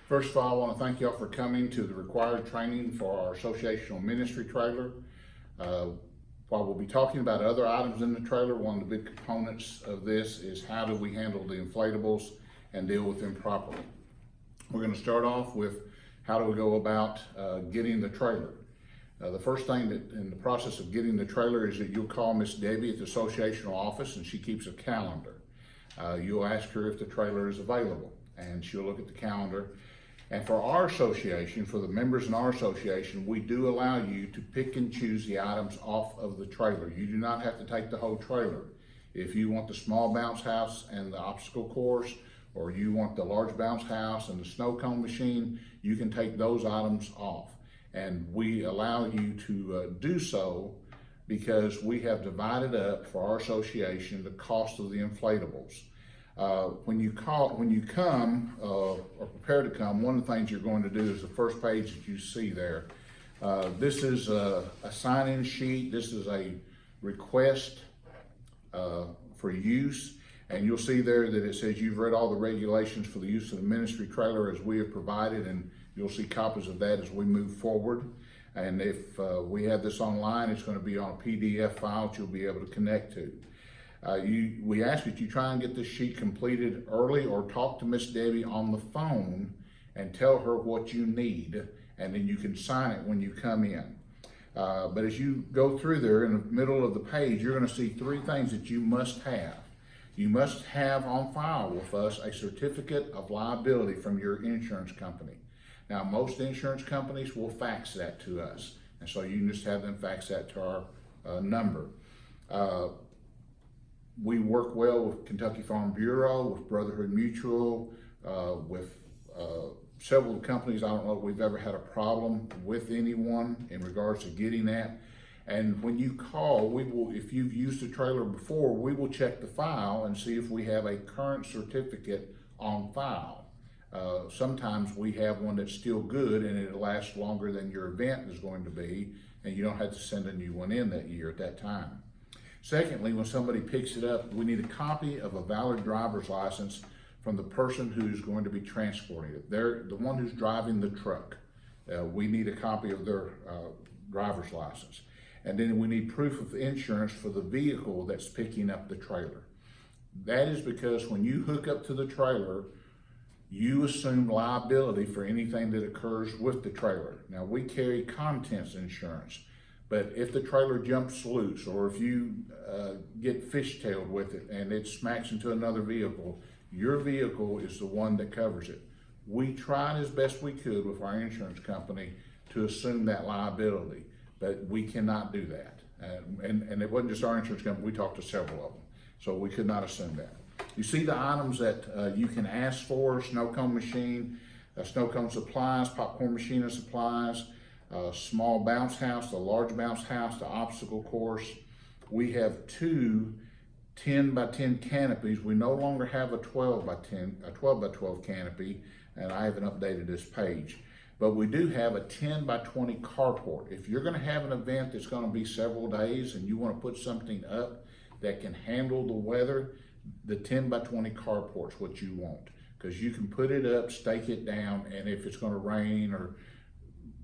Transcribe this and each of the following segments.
First of all, I want to thank y'all for coming to the required training for our associational ministry trailer. While we'll be talking about other items in the trailer, one of the big components of this is how do we handle the inflatables and deal with them properly. We're going to start off with how do we go about getting the trailer. The first thing that in the process of getting the trailer is that you'll call Miss Debbie at the associational office, and she keeps a calendar. You'll ask her if the trailer is available, and she'll look at the calendar. And for our association, for the members in our association, we do allow you to pick and choose the items off of the trailer. You do not have to take the whole trailer. If you want the small bounce house and the obstacle course, or you want the large bounce house and the snow cone machine, you can take those items off. And we allow you to do so because we have divided up for our association the cost of the inflatables. When you come or prepare to come, one of the things you're going to do is the first page that you see there. This is a sign-in sheet. This is a request for use, and you'll see there that it says you've read all the regulations for the use of the ministry trailer as we have provided, and you'll see copies of that as we move forward. And if we have this online, it's going to be on a PDF file that you'll be able to connect to. We ask that you try and get this sheet completed early, or talk to Miss Debbie on the phone and tell her what you need, and then you can sign it when you come in. But as you go through there, in the middle of the page, you're going to see three things that you must have. You must have on file with us a certificate of liability from your insurance company. Now, most insurance companies will fax that to us, and so you can just have them fax that to our number. We work well with Kentucky Farm Bureau, with Brotherhood Mutual, with several companies. I don't know if we've ever had a problem with anyone in regards to getting that. And when you call, we will, if you've used the trailer before, we will check the file and see if we have a current certificate on file. Sometimes we have one that's still good and it lasts longer than your event is going to be, and you don't have to send a new one in that year at that time. Secondly, when somebody picks it up, we need a copy of a valid driver's license from the person who's going to be transporting it. They're the one who's driving the truck. We need a copy of their driver's license. And then we need proof of insurance for the vehicle that's picking up the trailer. That is because when you hook up to the trailer, you assume liability for anything that occurs with the trailer. Now, we carry contents insurance. But if the trailer jumps loose, or if you get fishtailed with it and it smacks into another vehicle, your vehicle is the one that covers it. We tried as best we could with our insurance company to assume that liability, but we cannot do that. And it wasn't just our insurance company, we talked to several of them. So we could not assume that. You see the items that you can ask for: snow cone machine, snow cone supplies, popcorn machine and supplies, small bounce house, the large bounce house, the obstacle course. We have two 10 by 10 canopies. We no longer have a 12 by 12 canopy, and I haven't updated this page. But we do have a 10 by 20 carport. If you're going to have an event that's going to be several days and you want to put something up that can handle the weather, the 10 by 20 carport's what you want, because you can put it up, stake it down, and if it's going to rain, or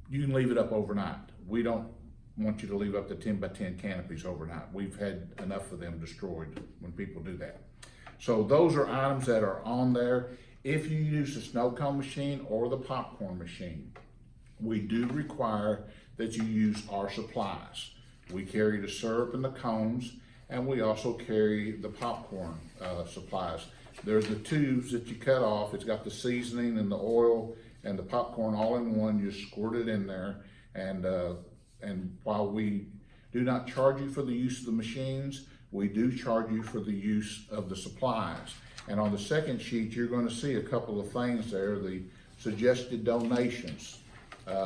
you can leave it up overnight. We don't want you to leave up the 10 by 10 canopies overnight. We've had enough of them destroyed when people do that. So those are items that are on there. If you use the snow cone machine or the popcorn machine, we do require that you use our supplies. We carry the syrup and the cones, and we also carry the popcorn supplies. There's the tubes that you cut off. It's got the seasoning and the oil and the popcorn all in one. You squirt it in there, and while we do not charge you for the use of the machines, we do charge you for the use of the supplies. And on the second sheet, you're going to see a couple of things there, the suggested donations.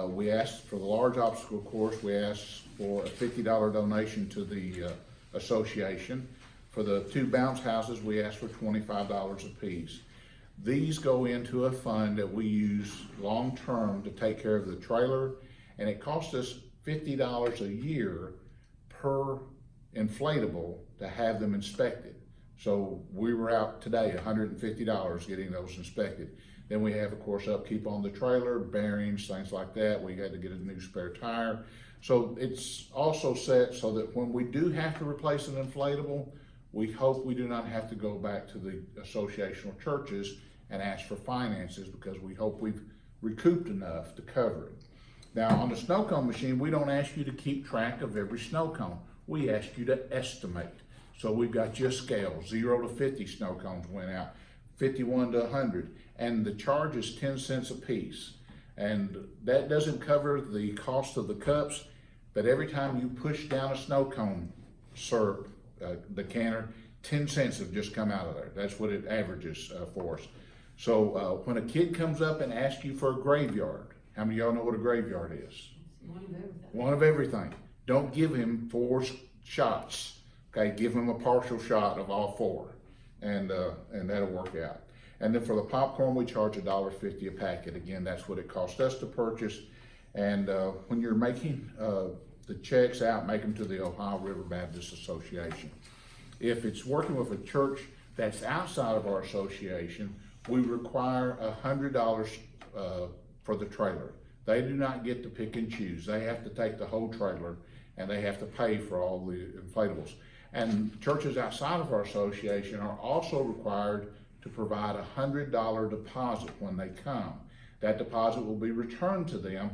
We asked for the large obstacle course, we asked for a $50 donation to the association. For the two bounce houses, we asked for $25 a piece. These go into a fund that we use long-term to take care of the trailer, and it costs us $50 a year per inflatable to have them inspected. So we were out today, $150 getting those inspected. Then we have, of course, upkeep on the trailer, bearings, things like that. We had to get a new spare tire. So it's also set so that when we do have to replace an inflatable, we hope we do not have to go back to the associational churches and ask for finances, because we hope we've recouped enough to cover it. Now, on the snow cone machine, we don't ask you to keep track of every snow cone. We ask you to estimate. So we've got you a scale, 0 to 50 snow cones went out, 51 to 100, and the charge is 10 cents a piece. And that doesn't cover the cost of the cups, but every time you push down a snow cone syrup, the canner, 10 cents have just come out of there. That's what it averages for us. So when a kid comes up and asks you for a graveyard, how many of y'all know what a graveyard is? One of everything. One of everything. Don't give him 4 shots. Okay, give him a partial shot of all 4, and that'll work out. And then for the popcorn, we charge $1.50 a packet. Again, that's what it cost us to purchase. And when you're making the checks out, make them to the Ohio River Baptist Association. If it's working with a church that's outside of our association, we require $100 for the trailer. They do not get to pick and choose. They have to take the whole trailer, and they have to pay for all the inflatables. And churches outside of our association are also required to provide a $100 deposit when they come. That deposit will be returned to them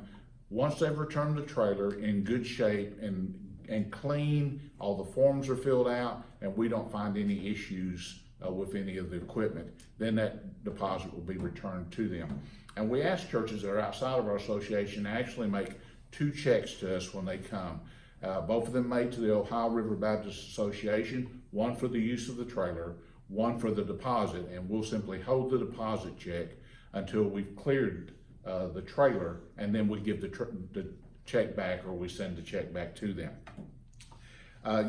once they've returned the trailer in good shape and clean. All the forms are filled out, and we don't find any issues with any of the equipment. Then that deposit will be returned to them. And we ask churches that are outside of our association to actually make 2 checks to us when they come. Both of them made to the Ohio River Baptist Association, one for the use of the trailer, one for the deposit, and we'll simply hold the deposit check until we've cleared the trailer, and then we give the check back, or we send the check back to them.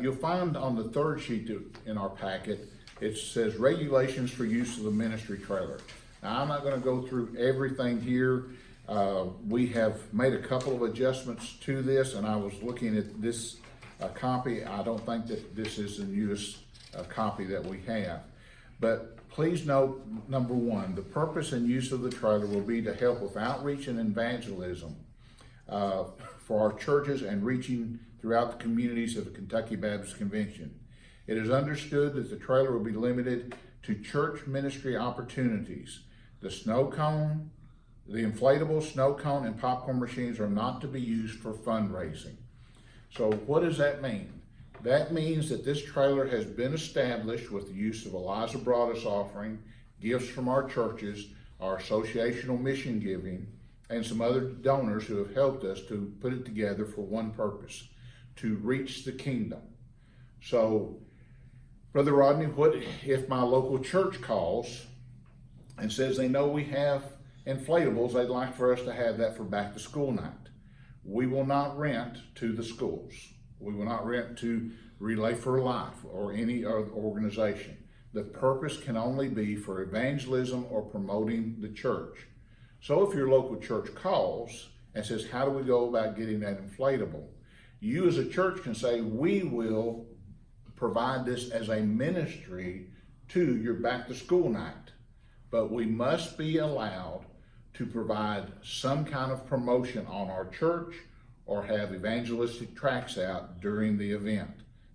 You'll find on the 3rd sheet in our packet, it says regulations for use of the ministry trailer. Now, I'm not going to go through everything here. We have made a couple of adjustments to this, and I was looking at this copy. I don't think that this is the newest copy that we have. But please note, number 1, the purpose and use of the trailer will be to help with outreach and evangelism for our churches and reaching throughout the communities of the Kentucky Baptist Convention. It is understood that the trailer will be limited to church ministry opportunities. The snow cone, the inflatable snow cone and popcorn machines are not to be used for fundraising. So what does that mean? That means that this trailer has been established with the use of Eliza brought us offering, gifts from our churches, our associational mission giving, and some other donors who have helped us to put it together for one purpose, to reach the kingdom. So, Brother Rodney, what if my local church calls and says they know we have inflatables, they'd like for us to have that for back to school night? We will not rent to the schools. We will not rent to Relay for Life or any other organization. The purpose can only be for evangelism or promoting the church. So if your local church calls and says, how do we go about getting that inflatable? You as a church can say, we will provide this as a ministry to your back to school night. But we must be allowed to provide some kind of promotion on our church or have evangelistic tracts out during the event.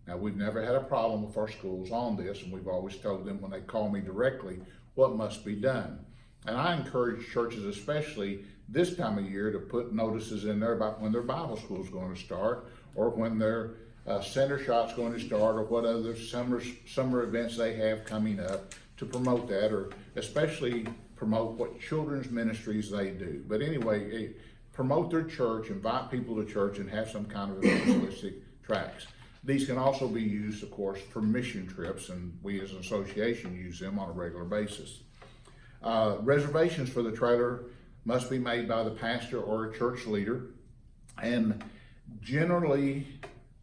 Now, we've never had a problem with our schools on this, and we've always told them when they call me directly what must be done. And I encourage churches, especially this time of year, to put notices in there about when their Bible school is going to start, or when their center shot's going to start, or what other summer events they have coming up, to promote that, or especially promote what children's ministries they do. But anyway, promote their church, invite people to church, and have some kind of evangelistic tracts. These can also be used, of course, for mission trips, and we as an association use them on a regular basis. Reservations for the trailer must be made by the pastor or a church leader, and generally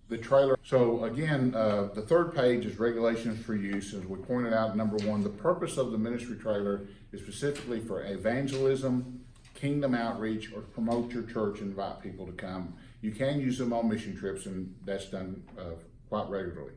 the trailer. So again, the 3rd page is regulations for use. As we pointed out, number 1, the purpose of the ministry trailer is specifically for evangelism, kingdom outreach, or to promote your church and invite people to come. You can use them on mission trips, and that's done quite regularly.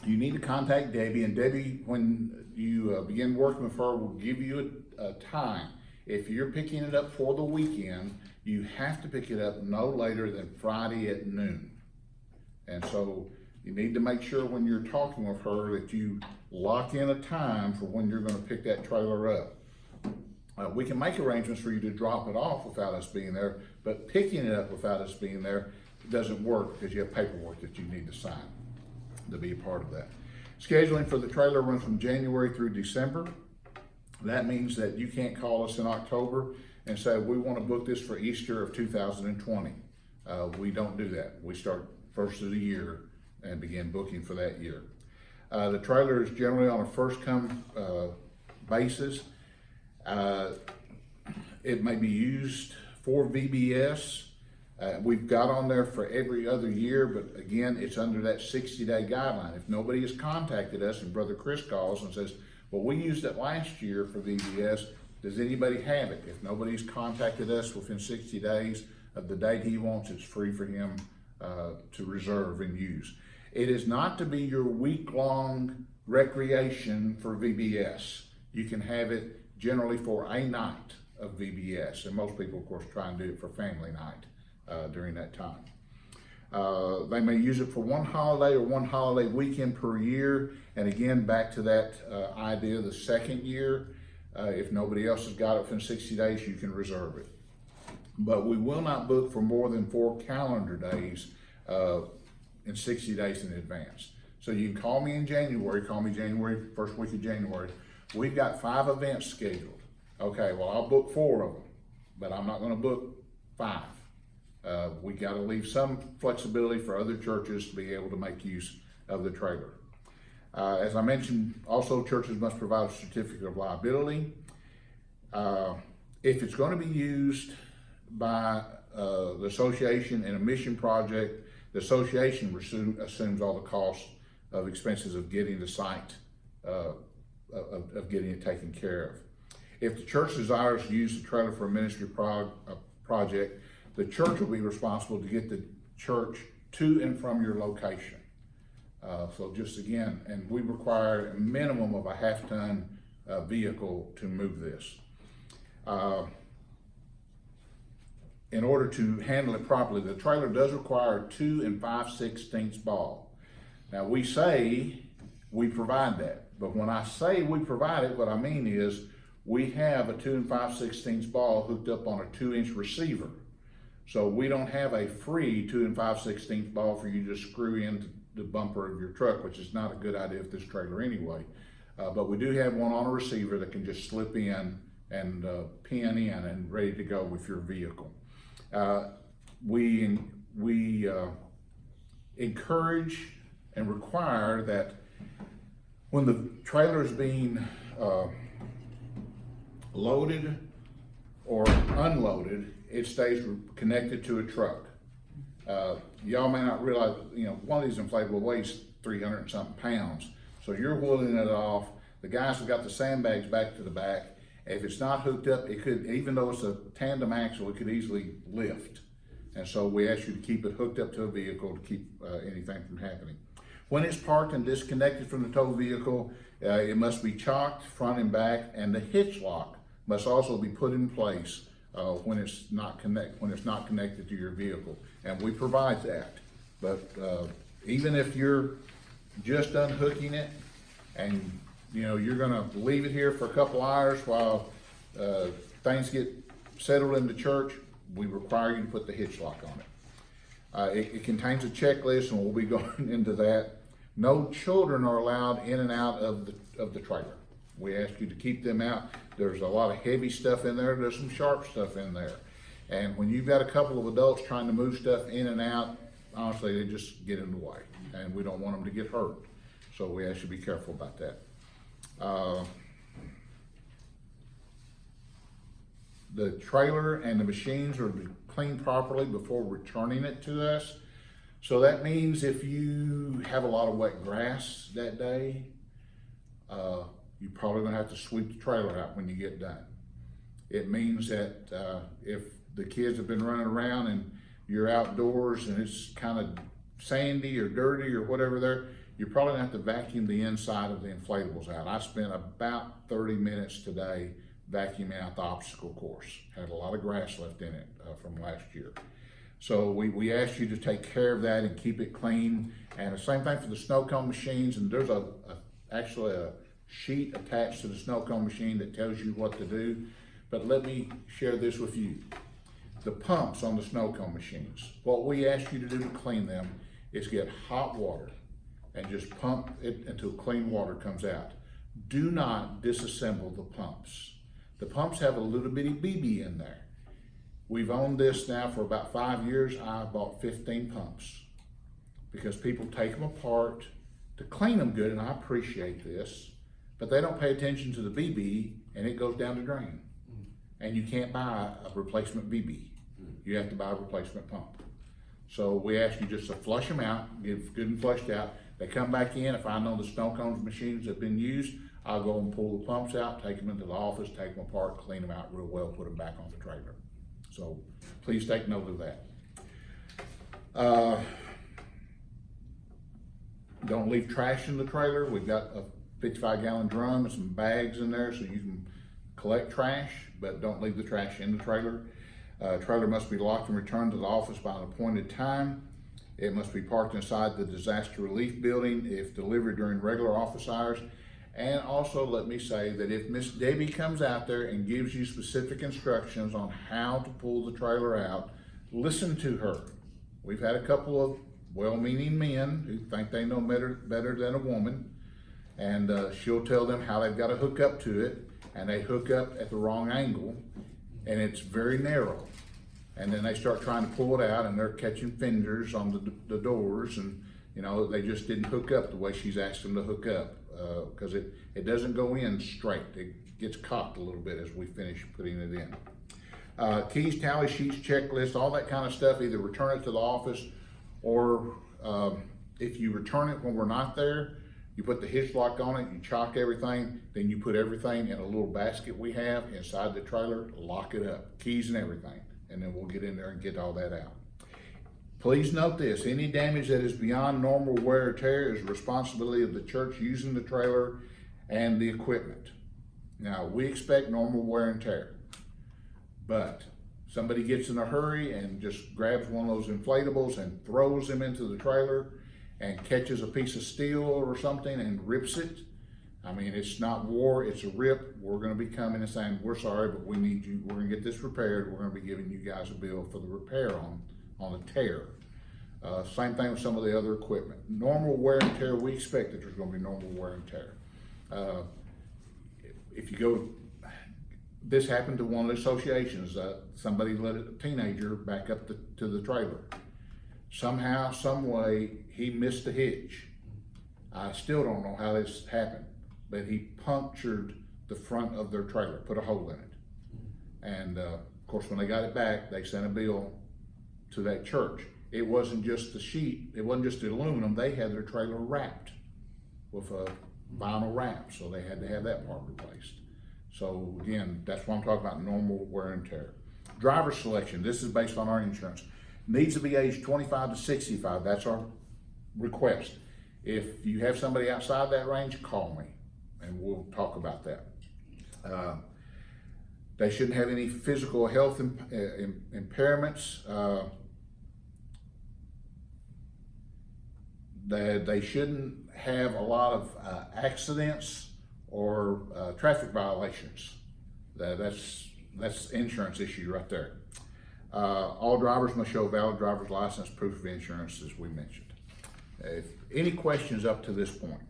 you need to contact Debbie, and Debbie, when you begin working with her, will give you a time. If you're picking it up for the weekend, you have to pick it up no later than Friday at noon. And so you need to make sure when you're talking with her that you lock in a time for when you're going to pick that trailer up. We can make arrangements for you to drop it off without us being there, but picking it up without us being there doesn't work because you have paperwork that you need to sign to be a part of that. Scheduling for the trailer runs from January through December. That means that you can't call us in October and say, we want to book this for Easter of 2020. We don't do that. We start first of the year and begin booking for that year. The trailer is generally on a first come basis. It may be used for VBS. We've got on there for every other year, but again, it's under that 60-day guideline. If nobody has contacted us and Brother Chris calls and says, well, we used it last year for VBS, does anybody have it? If nobody's contacted us within 60 days of the date he wants, it's free for him to reserve and use. It is not to be your week-long recreation for VBS. You can have it generally for a night of VBS, and most people, of course, try and do it for family night during that time. They may use it for one holiday or one holiday weekend per year, and again, back to that idea of the second year, if nobody else has got it within 60 days, you can reserve it. But we will not book for more than 4 calendar days in 60 days in advance. So you can call me in January, first week of January. We've got 5 events scheduled. Okay, well, I'll book 4 of them, but I'm not gonna book 5. We gotta leave some flexibility for other churches to be able to make use of the trailer. As I mentioned, also churches must provide a certificate of liability. If it's gonna be used by the association in a mission project, the association assumes all the costs of expenses of getting the site, of getting it taken care of. If the church desires to use the trailer for a ministry project, the church will be responsible to get the church to and from your location. So just again, and we require a minimum of a half-ton vehicle to move this. In order to handle it properly, the trailer does require a 2 5/16 ball. Now we say we provide that, but when I say we provide it, what I mean is we have a 2 5/16 ball hooked up on a 2-inch receiver. So we don't have a free 2 5/16 ball for you to screw into the bumper of your truck, which is not a good idea with this trailer anyway. But we do have one on a receiver that can just slip in and pin in and ready to go with your vehicle. We encourage and require that when the trailer is being loaded or unloaded, it stays connected to a truck. Y'all may not realize, one of these inflatable weighs 300 and something pounds. So you're wheeling it off. The guys have got the sandbags back to the back. If it's not hooked up, it could, even though it's a tandem axle, it could easily lift. And so we ask you to keep it hooked up to a vehicle to keep anything from happening. When it's parked and disconnected from the tow vehicle, it must be chocked front and back, and the hitch lock must also be put in place when it's not connected to your vehicle, and we provide that. But even if you're just unhooking it and you're gonna leave it here for a couple hours while things get settled in the church, we require you to put the hitch lock on it. It contains a checklist, and we'll be going into that. No children are allowed in and out of the trailer. We ask you to keep them out. There's a lot of heavy stuff in there. There's some sharp stuff in there. And when you've got a couple of adults trying to move stuff in and out, honestly, they just get in the way, and we don't want them to get hurt. So we ask you to be careful about that. The trailer and the machines are to be cleaned properly before returning it to us. So that means if you have a lot of wet grass that day, you're probably gonna have to sweep the trailer out when you get done. It means that if the kids have been running around and you're outdoors and it's kind of sandy or dirty or whatever there, you're probably gonna have to vacuum the inside of the inflatables out. I spent about 30 minutes today vacuuming out the obstacle course. Had a lot of grass left in it from last year. So we asked you to take care of that and keep it clean. And the same thing for the snow cone machines. And there's actually a sheet attached to the snow cone machine that tells you what to do. But let me share this with you. The pumps on the snow cone machines, what we ask you to do to clean them is get hot water and just pump it until clean water comes out. Do not disassemble the pumps. The pumps have a little bitty BB in there. We've owned this now for about 5 years. I bought 15 pumps because people take them apart to clean them good, and I appreciate this, but they don't pay attention to the BB and it goes down the drain. And you can't buy a replacement BB. You have to buy a replacement pump. So we ask you just to flush them out, get good and flushed out. They come back in. If I know the snow cones machines have been used, I'll go and pull the pumps out, take them into the office, take them apart, clean them out real well, put them back on the trailer. So please take note of that. Don't leave trash in the trailer. We've got a 55-gallon drum and some bags in there so you can collect trash, but don't leave the trash in the trailer. Trailer must be locked and returned to the office by an appointed time. It must be parked inside the disaster relief building if delivered during regular office hours. And also let me say that if Miss Debbie comes out there and gives you specific instructions on how to pull the trailer out, listen to her. We've had a couple of well-meaning men who think they know better than a woman, and she'll tell them how they've got to hook up to it, and they hook up at the wrong angle, and it's very narrow. And then they start trying to pull it out, and they're catching fingers on the doors, and you know, they just didn't hook up the way she's asked them to hook up, because it doesn't go in straight. It gets cocked a little bit as we finish putting it in. Keys, tally sheets, checklist, all that kind of stuff, either return it to the office, or if you return it when we're not there, you put the hitch lock on it, you chock everything, then you put everything in a little basket we have inside the trailer, lock it up, keys and everything, and then we'll get in there and get all that out. Please note this, any damage that is beyond normal wear or tear is the responsibility of the church using the trailer and the equipment. Now, we expect normal wear and tear, but somebody gets in a hurry and just grabs one of those inflatables and throws them into the trailer and catches a piece of steel or something and rips it. I mean, it's not war, it's a rip. We're gonna be coming and saying, we're sorry, but we need you, we're gonna get this repaired. We're gonna be giving you guys a bill for the repair on the tear. Same thing with some of the other equipment. Normal wear and tear, we expect that there's gonna be normal wear and tear. If you go, this happened to one of the associations. Somebody let a teenager back up to the trailer. Somehow, some way, he missed the hitch. I still don't know how this happened, but he punctured the front of their trailer, put a hole in it. And of course, when they got it back, they sent a bill to that church. It wasn't just the sheet, it wasn't just the aluminum, they had their trailer wrapped with a vinyl wrap, so they had to have that part replaced. So again, that's why I'm talking about normal wear and tear. Driver selection, this is based on our insurance. Needs to be aged 25 to 65, that's our request. If you have somebody outside that range, call me and we'll talk about that. They shouldn't have any physical health impairments. They shouldn't have a lot of accidents or traffic violations. That's insurance issue right there. All drivers must show valid driver's license, proof of insurance, as we mentioned. If any questions up to this point?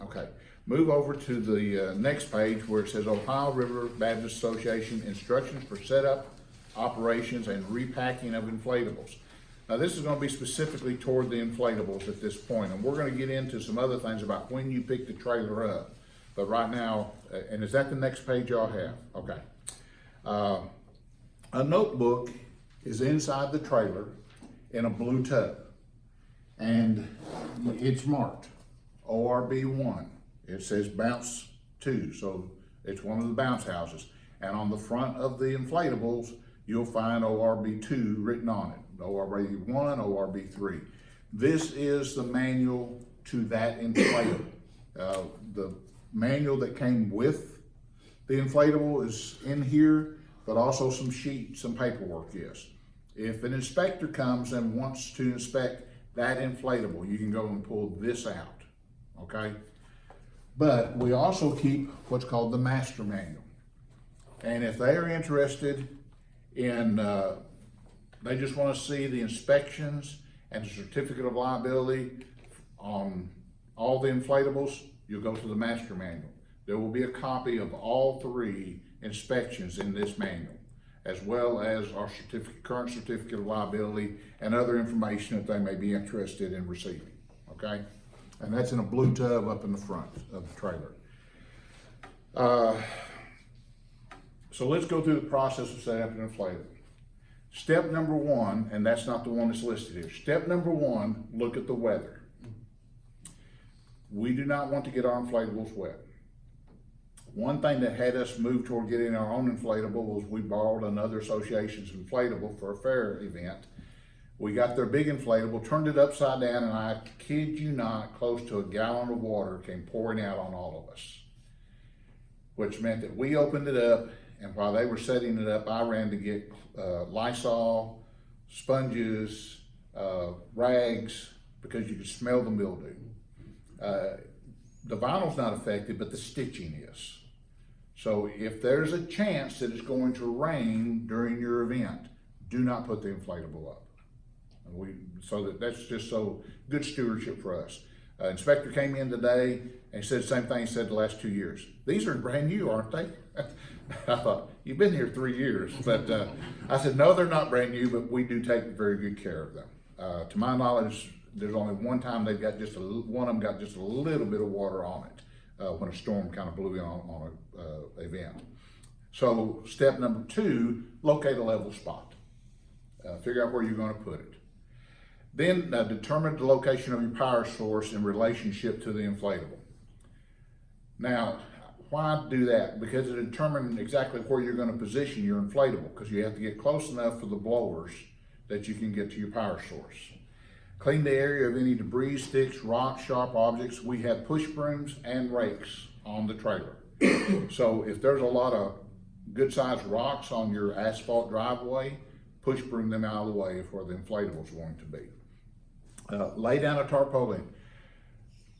Okay, move over to the next page where it says Ohio River Baptist Association instructions for setup, operations, and repacking of inflatables. Now this is going to be specifically toward the inflatables at this point, and we're going to get into some other things about when you pick the trailer up. But right now, and is that the next page y'all have? Okay. A notebook is inside the trailer in a blue tub, and it's marked ORB 1. It says bounce 2, so it's one of the bounce houses. And on the front of the inflatables, you'll find ORB 2 written on it. ORB 1, ORB 3. This is the manual to that inflatable. The manual that came with the inflatable is in here, but also some sheets, some paperwork is. If an inspector comes and wants to inspect that inflatable, you can go and pull this out, okay? But we also keep what's called the master manual. And if they are interested in, they just want to see the inspections and the certificate of liability on all the inflatables, you'll go to the master manual. There will be a copy of all 3 inspections in this manual, as well as our current certificate of liability and other information that they may be interested in receiving, okay? And that's in a blue tub up in the front of the trailer. So let's go through the process of setting up an inflatable. Step number 1, and that's not the one that's listed here. Step number 1, look at the weather. We do not want to get our inflatables wet. One thing that had us move toward getting our own inflatable was we borrowed another association's inflatable for a fair event. We got their big inflatable, turned it upside down, and I kid you not, close to a gallon of water came pouring out on all of us. Which meant that we opened it up, and while they were setting it up, I ran to get Lysol, sponges, rags, because you could smell the mildew. The vinyl's not affected, but the stitching is. So if there's a chance that it's going to rain during your event, do not put the inflatable up. That's just so good stewardship for us. Inspector came in today and said the same thing he said the last 2 years. These are brand new, aren't they? I thought, you've been here 3 years. But I said, no, they're not brand new, but we do take very good care of them. To my knowledge, there's only one time they've got one of them got just a little bit of water on it when a storm kind of blew in on an event. So step number 2, locate a level spot. Figure out where you're going to put it. Then determine the location of your power source in relationship to the inflatable. Now, why do that? Because it determines exactly where you're going to position your inflatable, because you have to get close enough for the blowers that you can get to your power source. Clean the area of any debris, sticks, rocks, sharp objects. We have push brooms and rakes on the trailer. So if there's a lot of good sized rocks on your asphalt driveway, push broom them out of the way of where the inflatable is going to be. Lay down a tarpaulin.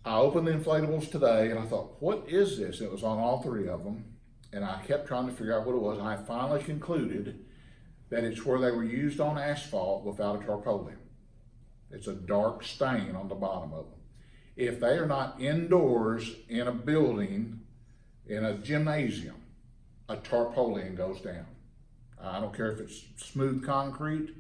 I opened the inflatables today and I thought, what is this? It was on all 3 of them. And I kept trying to figure out what it was. And I finally concluded that it's where they were used on asphalt without a tarpaulin. It's a dark stain on the bottom of them. If they are not indoors in a building, in a gymnasium, a tarpaulin goes down. I don't care if it's smooth concrete,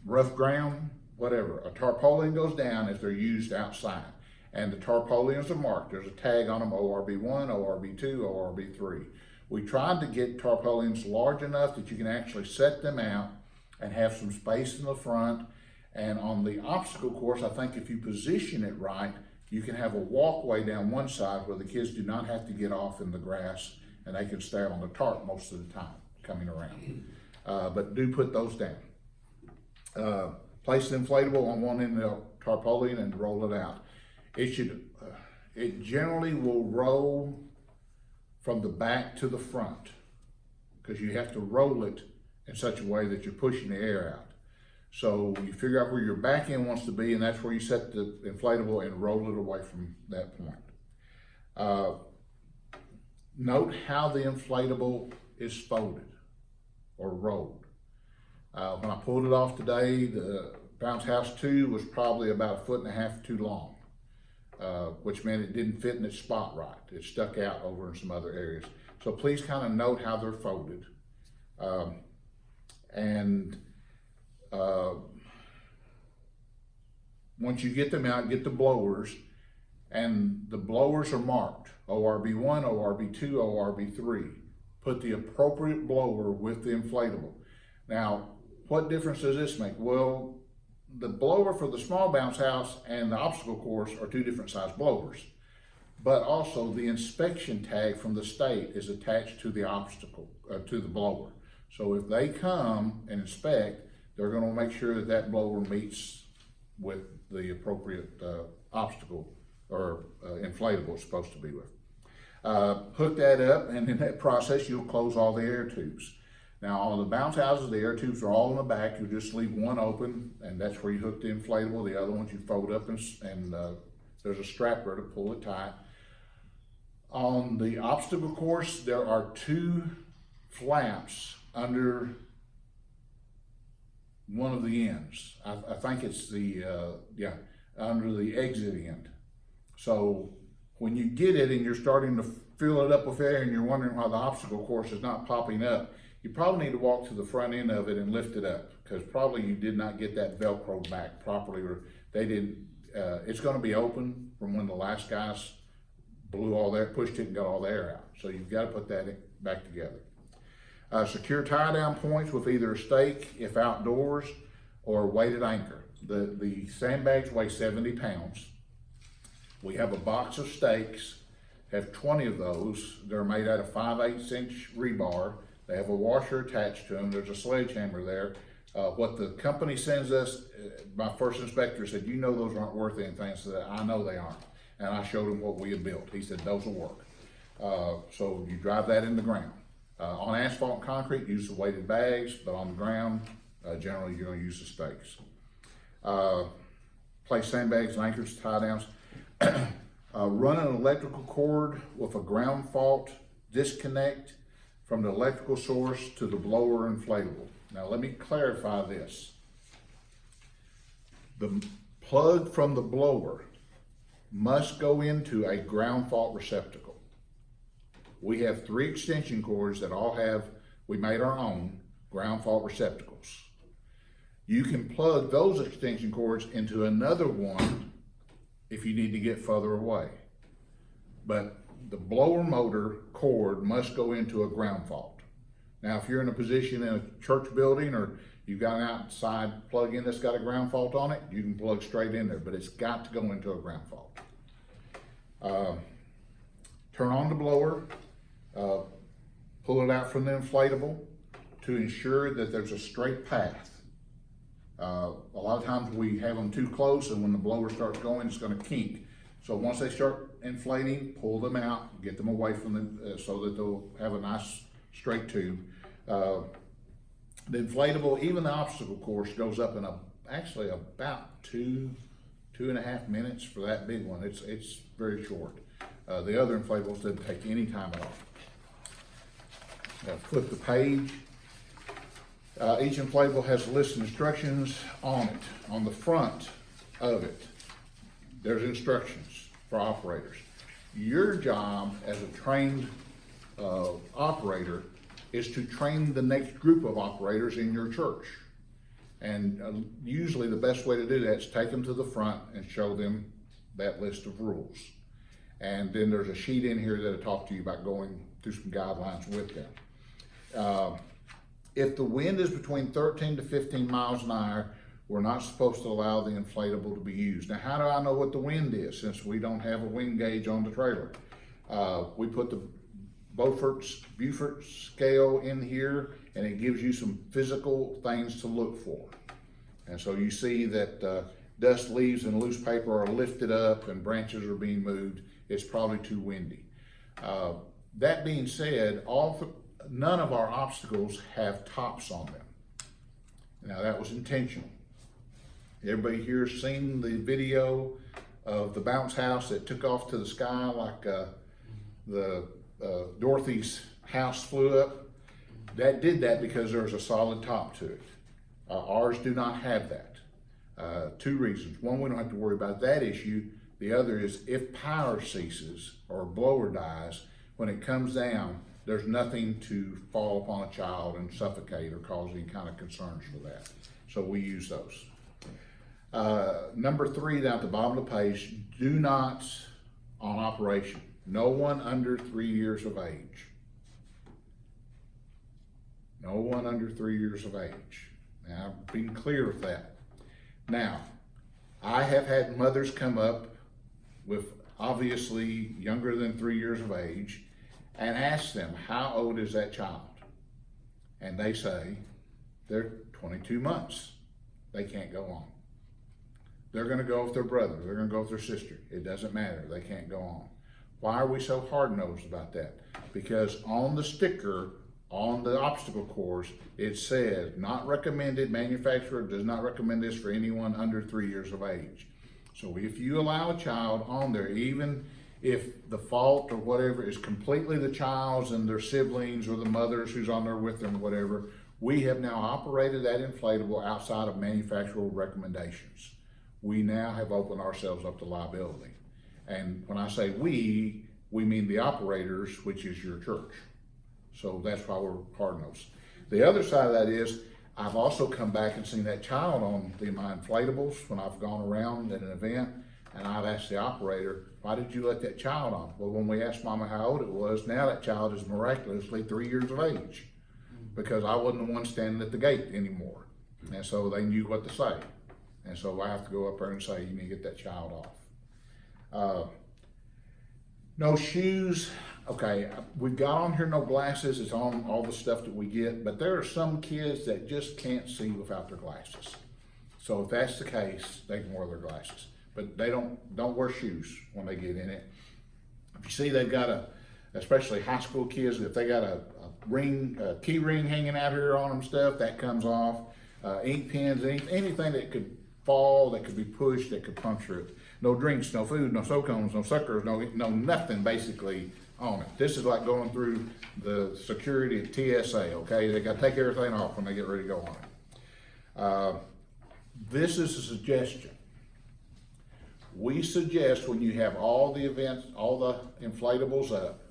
rough ground, whatever. A tarpaulin goes down if they're used outside. And the tarpaulins are marked. There's a tag on them, ORB1, ORB2, ORB3. We tried to get tarpaulins large enough that you can actually set them out and have some space in the front. And on the obstacle course, I think if you position it right, you can have a walkway down one side where the kids do not have to get off in the grass and they can stay on the tarp most of the time coming around. But do put those down. Place the inflatable on one end of the tarpaulin and roll it out. It generally will roll from the back to the front because you have to roll it in such a way that you're pushing the air out. So you figure out where your back end wants to be, and that's where you set the inflatable and roll it away from that point. Note how the inflatable is folded or rolled. When I pulled it off today, the bounce house 2 was probably about 1.5 feet too long, which meant it didn't fit in its spot right. It stuck out over in some other areas. So please kind of note how they're folded. Once you get them out, get the blowers, and the blowers are marked ORB1, ORB2, ORB3. Put the appropriate blower with the inflatable. Now, what difference does this make? Well, the blower for the small bounce house and the obstacle course are 2 different size blowers, but also the inspection tag from the state is attached to the to the blower. So if they come and inspect, they're going to make sure that that blower meets with the appropriate obstacle or inflatable it's supposed to be with. Hook that up, and in that process you'll close all the air tubes. Now on the bounce houses, the air tubes are all in the back. You'll just leave one open, and that's where you hook the inflatable. The other ones you fold up, and there's a strap there to pull it tight. On the obstacle course, there are 2 flaps under one of the ends. I think it's the, under the exit end. So when you get it and you're starting to fill it up with air and you're wondering why the obstacle course is not popping up, you probably need to walk to the front end of it and lift it up, because probably you did not get that Velcro back properly, or they didn't. It's going to be open from when the last guys blew all that, pushed it and got all the air out. So you've got to put that back together. Secure tie down points with either a stake if outdoors or a weighted anchor. The sandbags weigh 70 pounds. We have a box of stakes, have 20 of those. They're made out of 5/8 inch rebar. They have a washer attached to them. There's a sledgehammer there. What the company sends us, my first inspector said, you know those aren't worth anything. I said, I know they aren't. And I showed him what we had built. He said, those will work. So you drive that in the ground. On asphalt and concrete, use the weighted bags, but on the ground, generally you're going to use the stakes. Place sandbags and anchors, tie downs. Run an electrical cord with a ground fault disconnect from the electrical source to the blower inflatable. Now let me clarify this. The plug from the blower must go into a ground fault receptacle. We have 3 extension cords that all have, we made our own ground fault receptacles. You can plug those extension cords into another one if you need to get further away. But the blower motor cord must go into a ground fault. Now, if you're in a position in a church building or you've got an outside plug-in that's got a ground fault on it, you can plug straight in there, but it's got to go into a ground fault. Turn on the blower, pull it out from the inflatable to ensure that there's a straight path. A lot of times we have them too close, and when the blower starts going, it's going to kink. So once they start inflating, pull them out, get them away from them so that they'll have a nice straight tube. The inflatable, even the obstacle course, goes up in actually about 2.5 minutes for that big one. It's very short. The other inflatables didn't take any time at all. Flip the page. Each inflatable has a list of instructions on it. On the front of it, there's instructions for operators. Your job as a trained operator is to train the next group of operators in your church. And usually the best way to do that is take them to the front and show them that list of rules. And then there's a sheet in here that'll talk to you about going through some guidelines with them. If the wind is between 13 to 15 miles an hour, we're not supposed to allow the inflatable to be used. Now, how do I know what the wind is, since we don't have a wind gauge on the trailer? We put the Beaufort scale in here, and it gives you some physical things to look for. And so you see that dust, leaves, and loose paper are lifted up and branches are being moved. It's probably too windy. That being said, none of our obstacles have tops on them. Now that was intentional. Everybody here seen the video of the bounce house that took off to the sky like Dorothy's house flew up? That did that because there's a solid top to it. Ours do not have that. 2 reasons. One, we don't have to worry about that issue. The other is if power ceases or a blower dies, when it comes down, there's nothing to fall upon a child and suffocate or cause any kind of concerns for that. So we use those. Number 3 down at the bottom of the page, do not, on operation, no one under 3 years of age. No one under 3 years of age. Now, being clear with that. Now, I have had mothers come up with obviously younger than 3 years of age and ask them, how old is that child? And they say, they're 22 months. They can't go on. They're gonna go with their brother, they're gonna go with their sister. It doesn't matter, they can't go on. Why are we so hard-nosed about that? Because on the sticker, on the obstacle course, it says, not recommended, manufacturer does not recommend this for anyone under 3 years of age. So if you allow a child on there, even if the fault or whatever is completely the child's and their siblings or the mother's who's on there with them, whatever, we have now operated that inflatable outside of manufacturer recommendations. We now have opened ourselves up to liability. And when I say we mean the operators, which is your church. So that's why we're hard-nosed. The other side of that is, I've also come back and seen that child on my inflatables when I've gone around at an event, and I've asked the operator, why did you let that child on? Well, when we asked Mama how old it was, now that child is miraculously 3 years of age, because I wasn't the one standing at the gate anymore. And so they knew what to say. And so I have to go up there and say, you need to get that child off. No shoes. Okay, we've got on here no glasses. It's on all the stuff that we get, but there are some kids that just can't see without their glasses. So if that's the case, they can wear their glasses, but they don't wear shoes when they get in it. If you see they've got especially high school kids, if they got a key ring hanging out here on them stuff, that comes off. Ink pens, anything that could fall, that could be pushed, that could puncture it. No drinks, no food, no soap cones, no suckers, no nothing basically on it. This is like going through the security at TSA, okay? They gotta take everything off when they get ready to go on it. This is a suggestion. We suggest when you have all the events, all the inflatables up,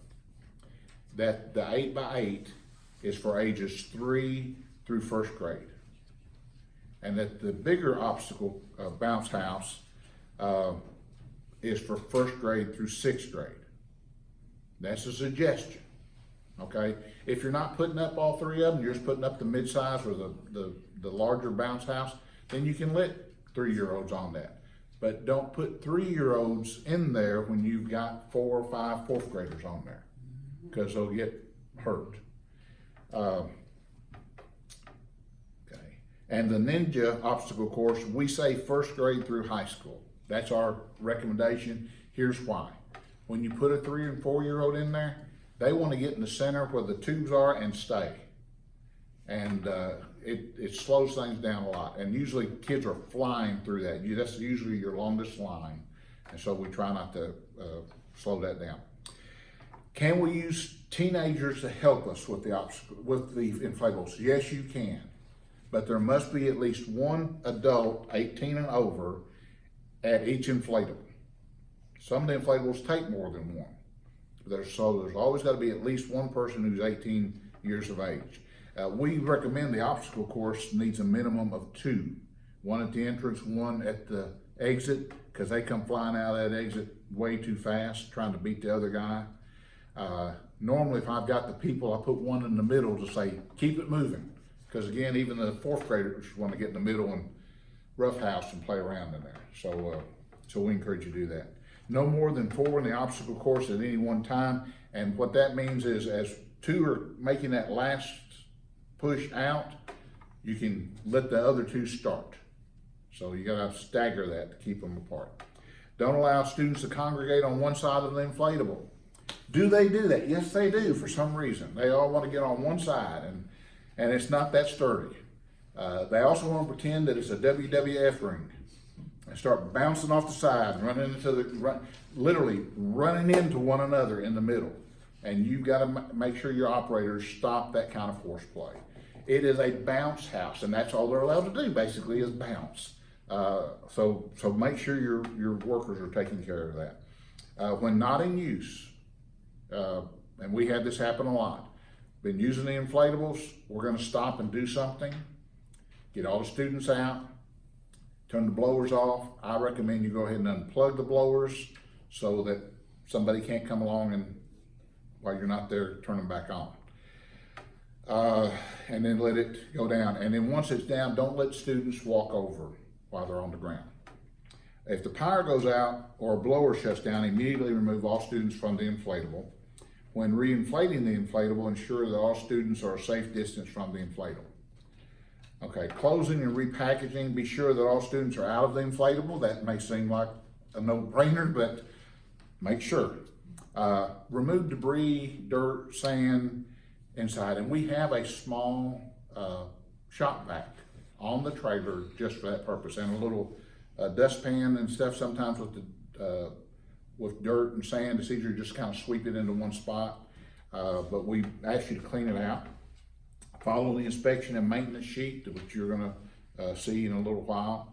that the 8x8 is for ages 3 through 1st grade. And that the bigger obstacle bounce house is for 1st grade through 6th grade. That's a suggestion, okay? If you're not putting up all 3 of them, you're just putting up the mid-size or the larger bounce house, then you can let 3-year-olds on that. But don't put 3-year-olds in there when you've got 4 or 5 4th graders on there, because they'll get hurt. Okay. And the Ninja obstacle course, we say 1st grade through high school. That's our recommendation. Here's why. When you put a 3 and 4-year-old in there, they want to get in the center where the tubes are and stay. And it slows things down a lot. And usually kids are flying through that. That's usually your longest line. And so we try not to slow that down. Can we use teenagers to help us with the inflatables? Yes, you can. But there must be at least one adult, 18 and over, at each inflatable. Some of the inflatables take more than one. So there's always got to be at least one person who's 18 years of age. We recommend the obstacle course needs a minimum of 2. One at the entrance, one at the exit, because they come flying out of that exit way too fast, trying to beat the other guy. Normally, if I've got the people, I put one in the middle to say, keep it moving. Because again, even the 4th graders want to get in the middle and roughhouse and play around in there. So we encourage you to do that. No more than 4 in the obstacle course at any one time. And what that means is as 2 are making that last push out, you can let the other 2 start. So you gotta stagger that to keep them apart. Don't allow students to congregate on one side of the inflatable. Do they do that? Yes, they do for some reason. They all want to get on one side and it's not that sturdy. They also want to pretend that it's a WWF ring and start bouncing off the side and running into literally running into one another in the middle. And you've got to make sure your operators stop that kind of horseplay. It is a bounce house, and that's all they're allowed to do basically is bounce. So make sure your workers are taking care of that. When not in use, and we had this happen a lot, been using the inflatables, we're going to stop and do something, get all the students out, turn the blowers off. I recommend you go ahead and unplug the blowers so that somebody can't come along and while you're not there, turn them back on. And then let it go down. And then once it's down, don't let students walk over while they're on the ground. If the power goes out or a blower shuts down, immediately remove all students from the inflatable. When re-inflating the inflatable, ensure that all students are a safe distance from the inflatable. Okay, closing and repackaging, be sure that all students are out of the inflatable. That may seem like a no-brainer, but make sure. Remove debris, dirt, sand inside, and we have a small shop vac on the trailer just for that purpose, and a little dustpan and stuff. Sometimes with dirt and sand, it's easier to just kind of sweep it into one spot, but we ask you to clean it out. Follow the inspection and maintenance sheet, which you're going to see in a little while.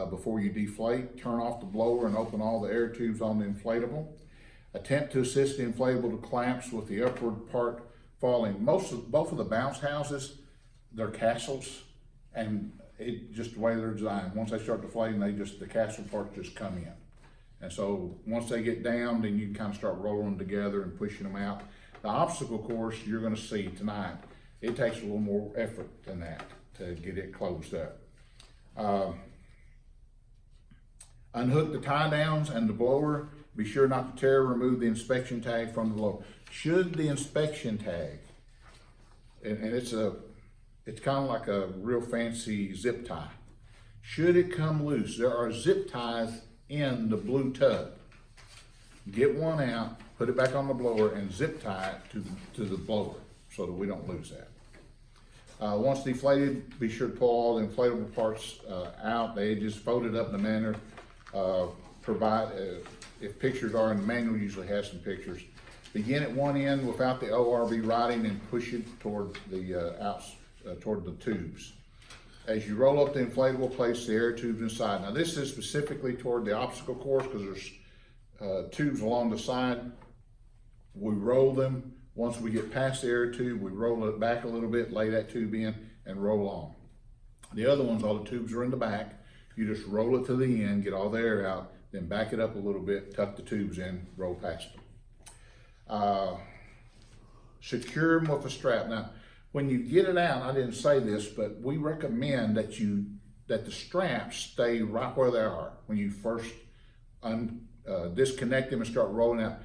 Before you deflate, turn off the blower and open all the air tubes on the inflatable. Attempt to assist the inflatable to collapse with the upward part falling. Both of the bounce houses, they're castles, and just the way they're designed. Once they start deflating, the castle parts just come in. And so once they get down, then you can kind of start rolling them together and pushing them out. The obstacle course you're going to see tonight, it takes a little more effort than that to get it closed up. Unhook the tie downs and the blower. Be sure not to tear or remove the inspection tag from the blower. Should the inspection tag, and it's kind of like a real fancy zip tie. Should it come loose, there are zip ties in the blue tub. Get one out, put it back on the blower, and zip tie it to the blower so that we don't lose that. Once deflated, be sure to pull all the inflatable parts out, the edges folded up in a manner. If pictures are in the manual, usually has some pictures. Begin at one end without the ORB writing and push it toward the tubes. As you roll up the inflatable, place the air tubes inside. Now this is specifically toward the obstacle course because there's tubes along the side. We roll them. Once we get past the air tube, we roll it back a little bit, lay that tube in, and roll on. The other ones, all the tubes are in the back. You just roll it to the end, get all the air out, then back it up a little bit, tuck the tubes in, roll past them. Secure them with a strap. Now, when you get it out, I didn't say this, but we recommend that the straps stay right where they are. When you first disconnect them and start rolling out,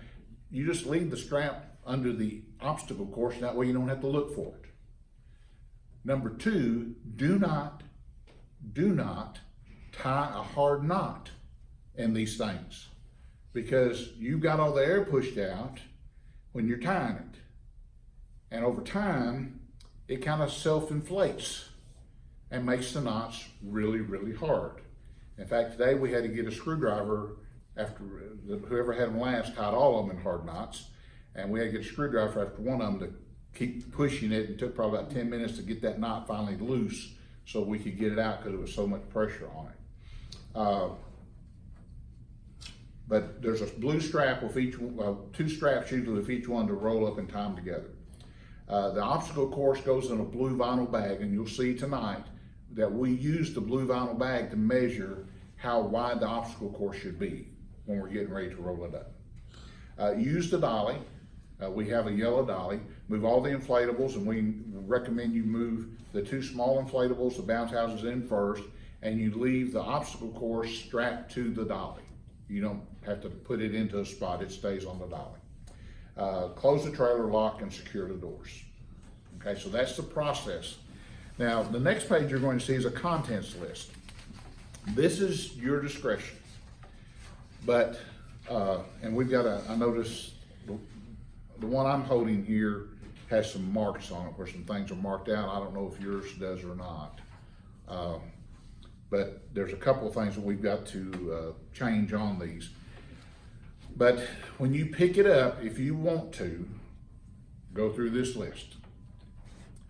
you just leave the strap under the obstacle course, and that way you don't have to look for it. Number two, do not tie a hard knot in these things, because you got all the air pushed out when you're tying it, and over time it kind of self-inflates and makes the knots really hard. In fact, today we had to get a screwdriver after whoever had them last tied all of them in hard knots, and we had to get a screwdriver after one of them to keep pushing it. It took probably about 10 minutes to get that knot finally loose so we could get it out because there was so much pressure on it. But there's a blue strap with each, two straps usually with each one to roll up and tie them together. The obstacle course goes in a blue vinyl bag, and you'll see tonight that we use the blue vinyl bag to measure how wide the obstacle course should be when we're getting ready to roll it up. Use the dolly. We have a yellow dolly. Move all the inflatables, and we recommend you move the two small inflatables, the bounce houses, in first, and you leave the obstacle course strapped to the dolly. You don't have to put it into a spot, it stays on the dolly. Close the trailer, lock, and secure the doors. Okay, so that's the process. Now, the next page you're going to see is a contents list. This is your discretion. But, and we've got I noticed the one I'm holding here has some marks on it where some things are marked out. I don't know if yours does or not. But there's a couple of things that we've got to change on these. But when you pick it up, if you want to, go through this list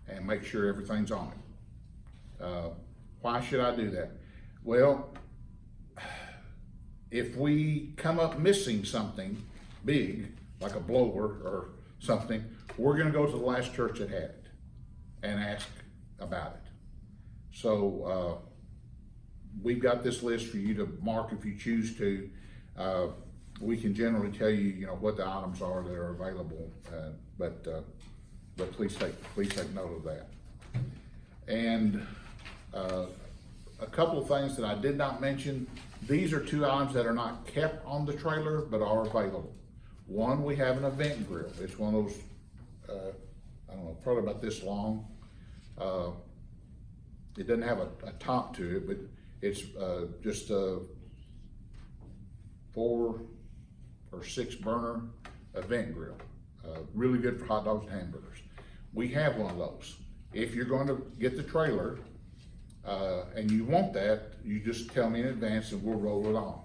and make sure everything's on it. Why should I do that? Well, if we come up missing something big, like a blower or something, we're gonna go to the last church that had it and ask about it. So we've got this list for you to mark if you choose to. We can generally tell you, what the items are that are available, but please take note of that. And a couple of things that I did not mention. These are two items that are not kept on the trailer, but are available. One, we have an event grill. It's one of those, I don't know, probably about this long. it doesn't have a top to it, but it's just a 4 or 6 burner event grill. Really good for hot dogs and hamburgers. We have one of those. If you're going to get the trailer and you want that, you just tell me in advance and we'll roll it on.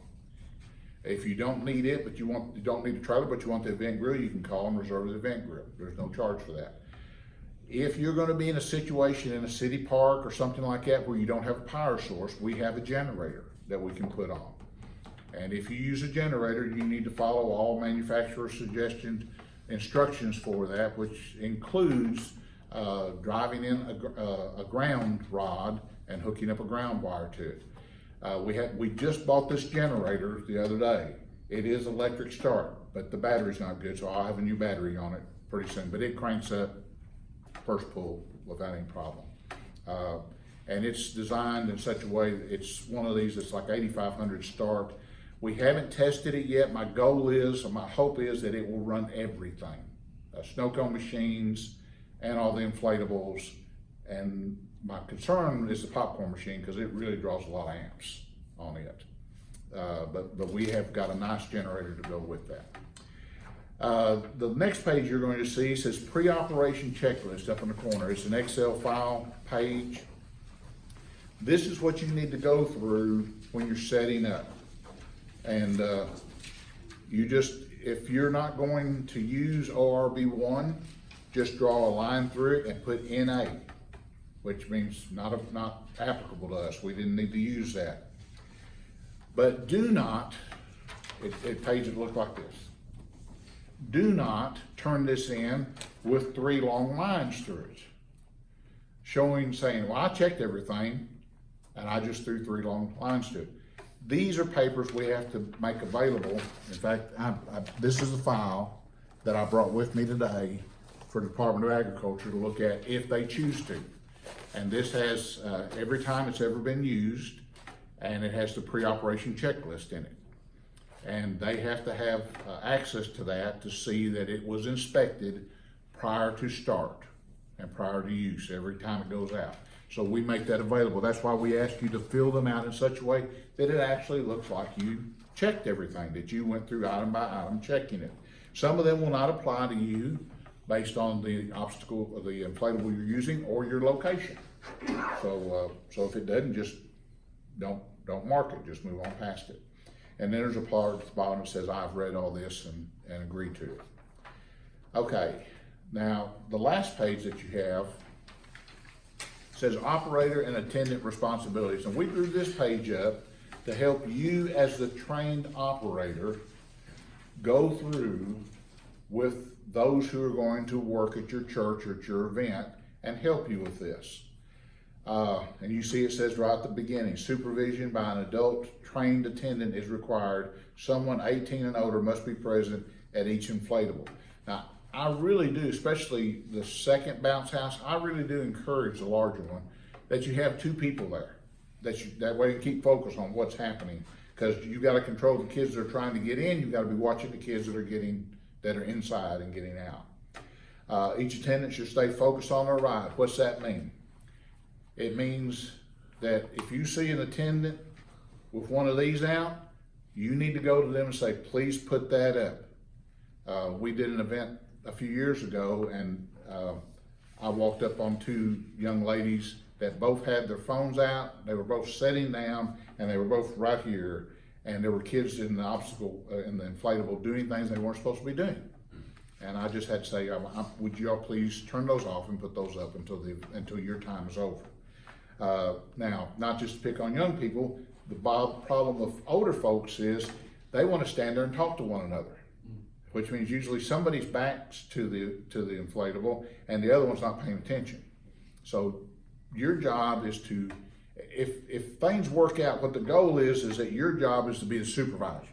If you don't need it, but you don't need the trailer, but you want the event grill, you can call and reserve the event grill. There's no charge for that. If you're going to be in a situation in a city park or something like that where you don't have a power source, we have a generator that we can put on. And if you use a generator, you need to follow all manufacturer instructions for that, which includes driving in a ground rod and hooking up a ground wire to it. We just bought this generator the other day. It is electric start, but the battery's not good, so I'll have a new battery on it pretty soon. But it cranks up first pull without any problem. And it's designed in such a way that it's one of these that's like 8,500 start. We haven't tested it yet. My goal is, or my hope is that it will run everything. Snow cone machines and all the inflatables. And my concern is the popcorn machine because it really draws a lot of amps on it. But we have got a nice generator to go with that. The next page you're going to see says pre-operation checklist up in the corner. It's an Excel file page. This is what you need to go through when you're setting up. And if you're not going to use ORB1, just draw a line through it and put NA, which means not applicable to us. We didn't need to use that. But do not, page it look like this. Do not turn this in with 3 long lines through it, saying, well, I checked everything and I just threw 3 long lines to it. These are papers we have to make available. In fact, this is a file that I brought with me today for the Department of Agriculture to look at if they choose to. And this has every time it's ever been used, and it has the pre-operation checklist in it. And they have to have access to that to see that it was inspected prior to start and prior to use every time it goes out. So we make that available. That's why we ask you to fill them out in such a way that it actually looks like you checked everything, that you went through item by item checking it. Some of them will not apply to you based on the obstacle of the inflatable you're using or your location. So if it doesn't, just don't mark it, just move on past it. And then there's a part at the bottom that says, I've read all this and agree to it. Okay, now the last page that you have says operator and attendant responsibilities. And we drew this page up to help you as the trained operator go through with those who are going to work at your church or at your event and help you with this. And you see it says right at the beginning, supervision by an adult trained attendant is required. Someone 18 and older must be present at each inflatable. Now, I really do, especially the second bounce house, I really do encourage the larger one that you have 2 people there. That way you keep focus on what's happening, because you got to control the kids that are trying to get in. You got to be watching the kids that are inside and getting out. Each attendant should stay focused on their ride. What's that mean? It means that if you see an attendant with one of these out, you need to go to them and say, please put that up. We did an event a few years ago, and I walked up on 2 young ladies that both had their phones out. They were both sitting down, and they were both right here. And there were kids in the inflatable doing things they weren't supposed to be doing. And I just had to say, would you all please turn those off and put those up until your time is over. Now, not just to pick on young people, the problem of older folks is they want to stand there and talk to one another, which means usually somebody's backs to the inflatable and the other one's not paying attention. So your job is to, if things work out, what the goal is that your job is to be the supervisor.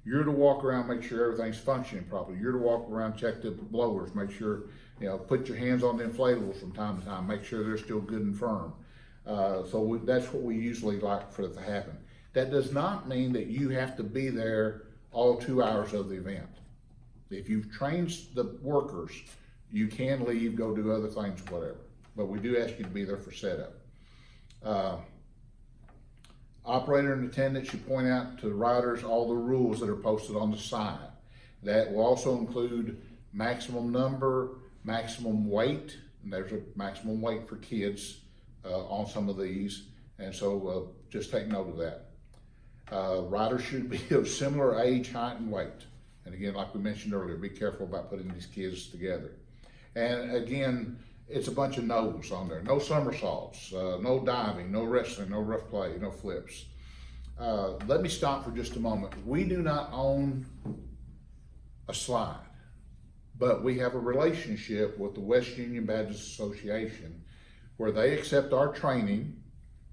You're to walk around, make sure everything's functioning properly. You're to walk around, check the blowers, make sure, put your hands on the inflatables from time to time, make sure they're still good and firm. That's what we usually like for it to happen. That does not mean that you have to be there all 2 hours of the event. If you've trained the workers, you can leave, go do other things, whatever. But we do ask you to be there for setup. Operator and attendant should point out to the riders all the rules that are posted on the sign. That will also include maximum number, maximum weight, and there's a maximum weight for kids on some of these, and so just take note of that. Riders should be of similar age, height, and weight. And again, like we mentioned earlier, be careful about putting these kids together. And again, it's a bunch of no's on there. No somersaults, no diving, no wrestling, no rough play, no flips. Let me stop for just a moment. We do not own a slide, but we have a relationship with the West Union Baptist Association where they accept our training.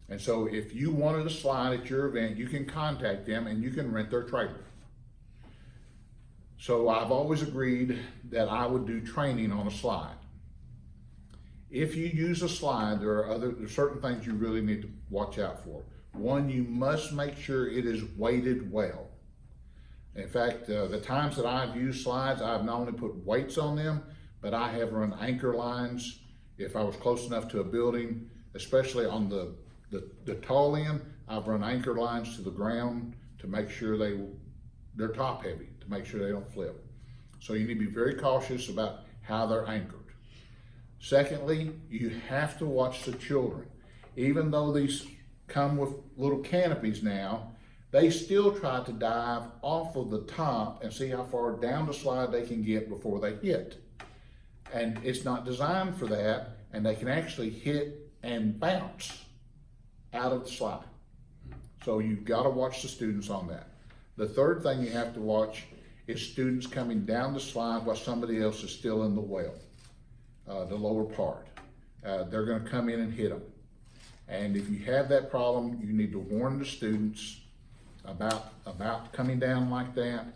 And so if you wanted a slide at your event, you can contact them and you can rent their trailer. So I've always agreed that I would do training on a slide. If you use a slide, there are certain things you really need to watch out for. One, you must make sure it is weighted well. In fact, the times that I've used slides, I've not only put weights on them, but I have run anchor lines. If I was close enough to a building, especially on the tall end, I've run anchor lines to the ground to make sure they're top heavy, to make sure they don't flip. So you need to be very cautious about how they're anchored. Secondly, you have to watch the children. Even though these come with little canopies now, they still try to dive off of the top and see how far down the slide they can get before they hit. And it's not designed for that, and they can actually hit and bounce out of the slide. So you've got to watch the students on that. The third thing you have to watch is students coming down the slide while somebody else is still in the well, the lower part. They're going to come in and hit them. And if you have that problem, you need to warn the students about coming down like that.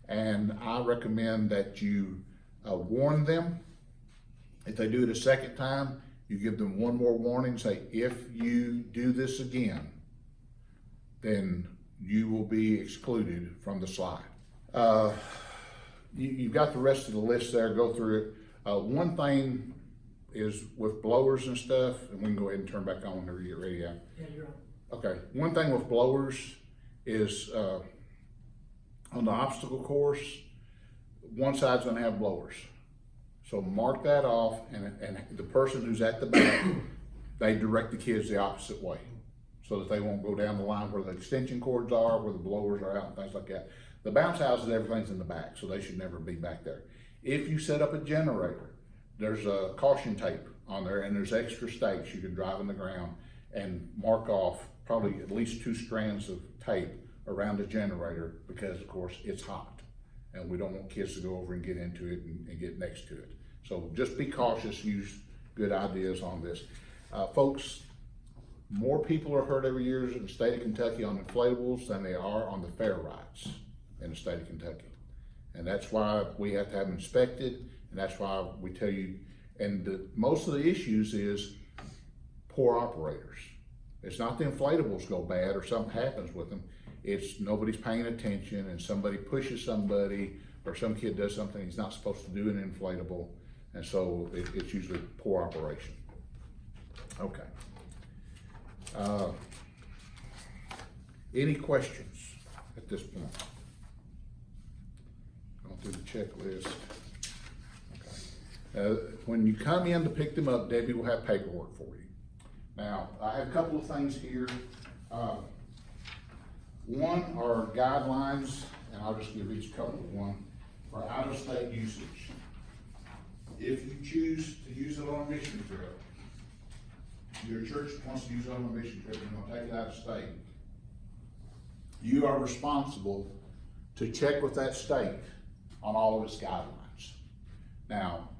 And I recommend that you warn them. If they do it a second time, you give them one more warning. Say, if you do this again, then you will be excluded from the slide. You've got the rest of the list there, go through it. One thing is with blowers and stuff, and we can go ahead and turn back on whenever you get ready. Yeah, you're on. Okay, one thing with blowers is on the obstacle course, one side's gonna have blowers. So mark that off, and the person who's at the back, they direct the kids the opposite way so that they won't go down the line where the extension cords are, where the blowers are out and things like that. The bounce houses, everything's in the back, so they should never be back there. If you set up a generator, there's a caution tape on there and there's extra stakes you can drive in the ground and mark off probably at least 2 strands of tape around the generator because of course it's hot and we don't want kids to go over and get into it and get next to it. So just be cautious, use good ideas on this. Folks, more people are hurt every year in the state of Kentucky on inflatables than they are on the fair rides in the state of Kentucky. And that's why we have to have them inspected, and that's why we tell you, and most of the issues is poor operators. It's not the inflatables go bad or something happens with them, it's nobody's paying attention and somebody pushes somebody or some kid does something he's not supposed to do in an inflatable, and so it's usually poor operation. Okay. Any questions at this point? Going through the checklist. Okay. When you come in to pick them up, Debbie will have paperwork for you. Now, I have a couple of things here. One are guidelines, and I'll just give each couple one, for out-of-state usage. If you choose to use it on a mission trip, your church wants to use it on a mission trip, and you're gonna take it out of state, you are responsible to check with that state on all of its guidelines. Now,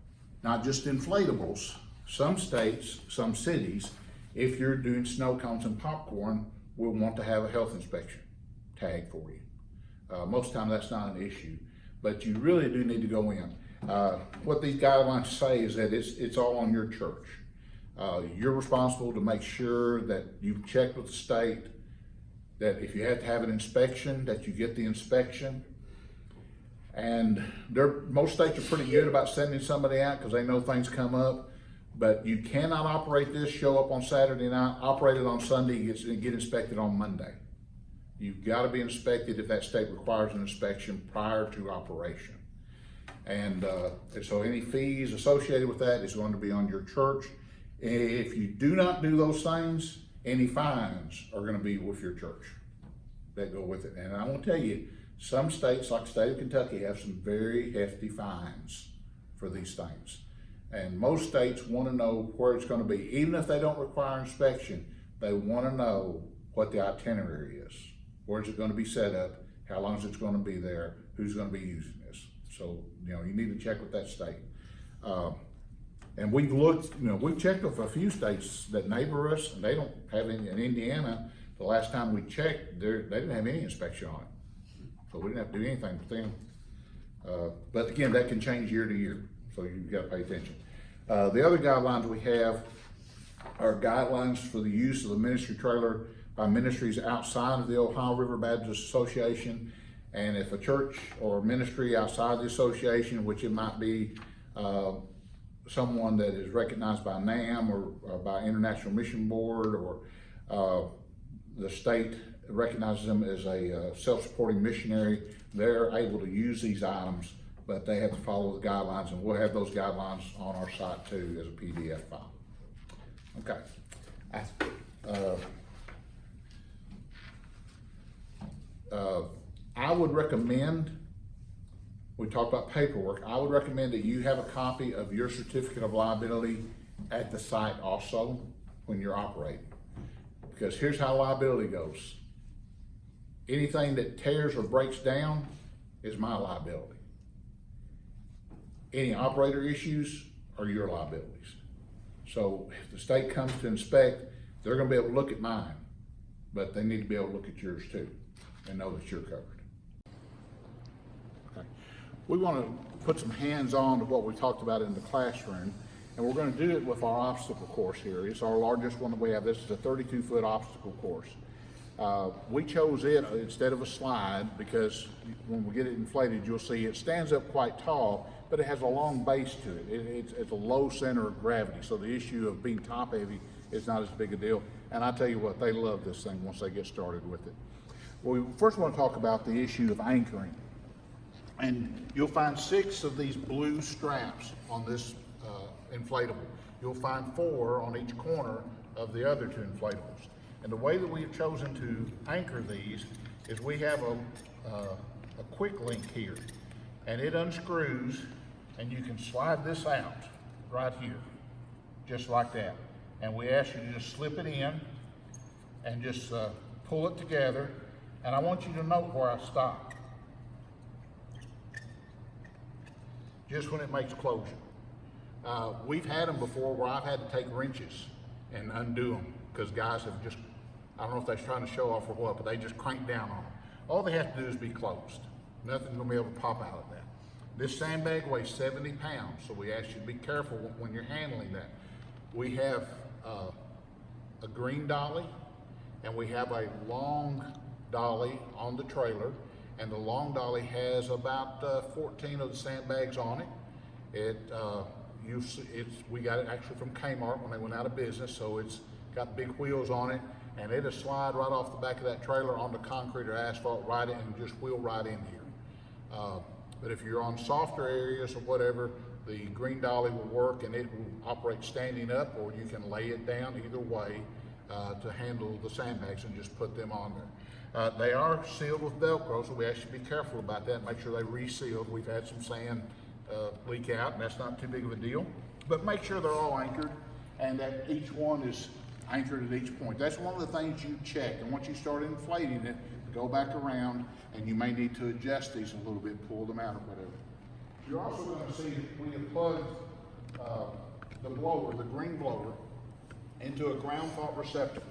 not just inflatables, some states, some cities, if you're doing snow cones and popcorn, will want to have a health inspection tag for you. Most of the time that's not an issue, but you really do need to go in. What these guidelines say is that it's all on your church. You're responsible to make sure that you've checked with the state, that if you have to have an inspection, that you get the inspection. And most states are pretty good about sending somebody out because they know things come up. But you cannot operate this, show up on Saturday night, operate it on Sunday, get inspected on Monday. You've got to be inspected if that state requires an inspection prior to operation. And so any fees associated with that is going to be on your church. If you do not do those things, any fines are going to be with your church that go with it. And I want to tell you, some states, like the state of Kentucky, have some very hefty fines for these things. And most states want to know where it's going to be. Even if they don't require inspection, they want to know what the itinerary is. Where's it going to be set up? How long is it going to be there? Who's going to be using this? So, you know, you need to check with that state. And we've looked, you know, we've checked with a few states that neighbor us, and they don't have any. In Indiana, the last time we checked, they didn't have any inspection on it. So we didn't have to do anything with them. But again, that can change year to year, so you've got to pay attention. The other guidelines we have are guidelines for the use of the ministry trailer by ministries outside of the Ohio River Baptist Association. And if a church or ministry outside the association, which it might be someone that is recognized by NAM or by International Mission Board, or the state recognizes them as a self-supporting missionary, they're able to use these items, but they have to follow the guidelines, and we'll have those guidelines on our site too as a PDF file. Okay. I would recommend, we talked about paperwork, I would recommend that you have a copy of your certificate of liability at the site also when you're operating. Because here's how liability goes. Anything that tears or breaks down is my liability. Any operator issues are your liabilities. So if the state comes to inspect, they're gonna be able to look at mine, but they need to be able to look at yours too and know that you're covered. Okay. We want to put some hands-on to what we talked about in the classroom, and we're going to do it with our obstacle course here. It's our largest one that we have. This is a 32-foot obstacle course. We chose it instead of a slide because when we get it inflated, you'll see it stands up quite tall, but it has a long base to it. It's a low center of gravity, so the issue of being top heavy is not as big a deal. And I tell you what, they love this thing once they get started with it. Well, we first want to talk about the issue of anchoring. And you'll find 6 of these blue straps on this inflatable. You'll find 4 on each corner of the other 2 inflatables. And the way that we have chosen to anchor these is we have a quick link here, and it unscrews, and you can slide this out right here, just like that. And we ask you to just slip it in and just pull it together. And I want you to note where I stop. Just when it makes closure. We've had them before where I've had to take wrenches and undo them because guys have just, I don't know if they're trying to show off or what, but they just crank down on them. All they have to do is be closed. Nothing's gonna be able to pop out of that. This sandbag weighs 70 pounds, so we ask you to be careful when you're handling that. We have a green dolly, and we have a long dolly on the trailer, and the long dolly has about 14 of the sandbags on it. We got it actually from Kmart when they went out of business, so it's got big wheels on it, and it'll slide right off the back of that trailer onto concrete or asphalt, right in, and just wheel right in here. But if you're on softer areas or whatever, the green dolly will work, and it will operate standing up, or you can lay it down either way to handle the sandbags and just put them on there. They are sealed with Velcro, so we have to be careful about that. Make sure they're resealed. We've had some sand leak out, and that's not too big of a deal. But make sure they're all anchored, and that each one is anchored at each point. That's one of the things you check. And once you start inflating it, go back around, and you may need to adjust these a little bit, pull them out or whatever. You're also going to see when you plug the blower, the green blower, into a ground fault receptacle.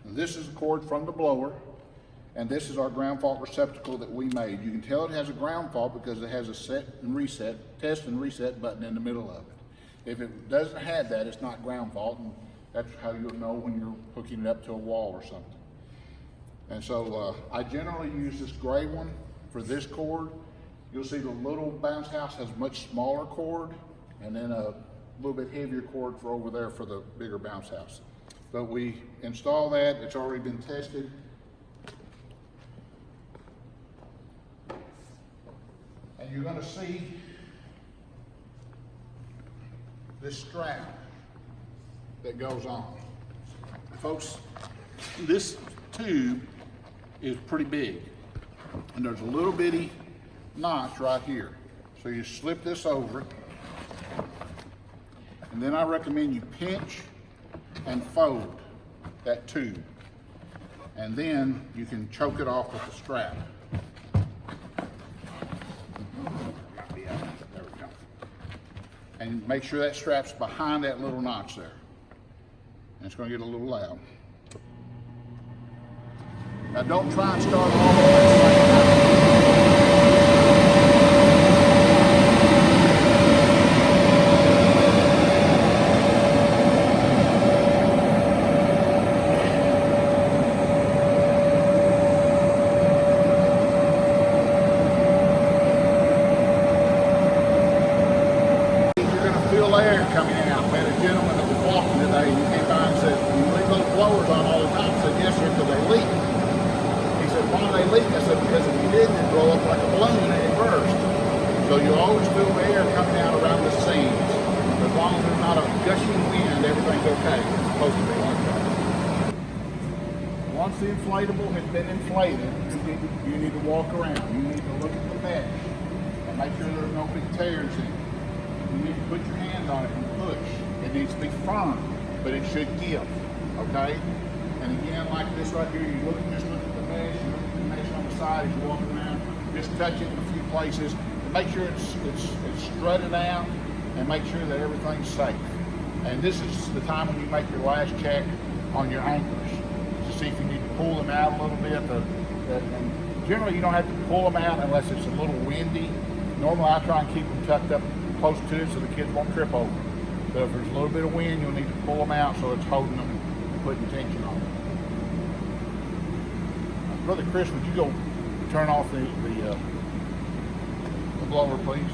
This is the cord from the blower, and this is our ground fault receptacle that we made. You can tell it has a ground fault because it has a set and reset, test and reset button in the middle of it. If it doesn't have that, it's not ground fault, and that's how you'll know when you're hooking it up to a wall or something. And so I generally use this gray one for this cord. You'll see the little bounce house has much smaller cord, and then a little bit heavier cord for over there for the bigger bounce house. But we install that, it's already been tested. And you're gonna see this strap that goes on. Folks, this tube is pretty big, and there's a little bitty notch right here. So you slip this over, and then I recommend you pinch and fold that tube, and then you can choke it off with the strap. There we go. And make sure that strap's behind that little notch there. And it's going to get a little loud. Now don't try and start all the way at the same time. You're going to feel air coming out. We had a gentleman that was walking today, and he came by and said, "You leave those blowers on all the time?" I said, "Yes, sir, because they leak." He said, "Why do they leak?" I said, "Because if you didn't, it'd blow up like a balloon and it burst." So you always feel the air coming out around the seams. As long as there's not a gushing wind, everything's okay. It's supposed to be like that. Once the inflatable has been inflated, you need to walk around. You need to look at the mesh and make sure there's no big tears in it. You need to put your hand on it and push. It needs to be firm, but it should give, okay? And again, like this right here, just look at the mesh, you look at the mesh on the side as you walk around, just touch it in a few places, and make sure it's strutted out, and make sure that everything's safe. And this is the time when you make your last check on your anchors, to see if you need to pull them out a little bit. And generally, you don't have to pull them out unless it's a little windy. Normally, I try and keep them tucked up close to it so the kids won't trip over. But if there's a little bit of wind, you'll need to pull them out so it's holding them and putting tension on them. Brother Chris, would you go turn off the blower, please?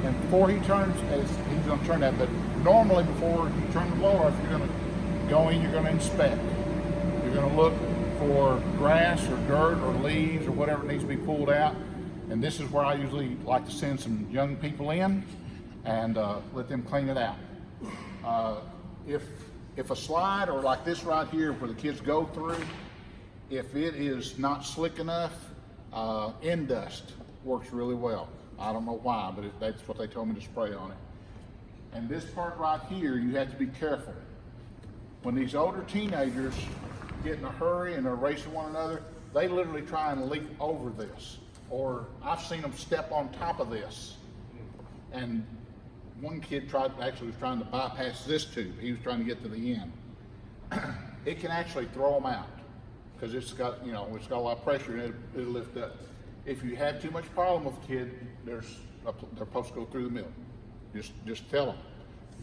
And before he turns, he's going to turn that, but normally before you turn the blower off, you're going to go in, you're going to inspect. You're going to look for grass or dirt or leaves or whatever needs to be pulled out. And this is where I usually like to send some young people in and let them clean it out. If a slide, or like this right here where the kids go through, if it is not slick enough, end dust works really well. I don't know why, but that's what they told me to spray on it. And this part right here, you have to be careful. When these older teenagers get in a hurry and they're racing one another, they literally try and leap over this. Or I've seen them step on top of this. And one kid was trying to bypass this tube. He was trying to get to the end. It can actually throw them out because it's got a lot of pressure and it'll lift up. If you have too much problem with a kid, they're supposed to go through the middle. Just tell them,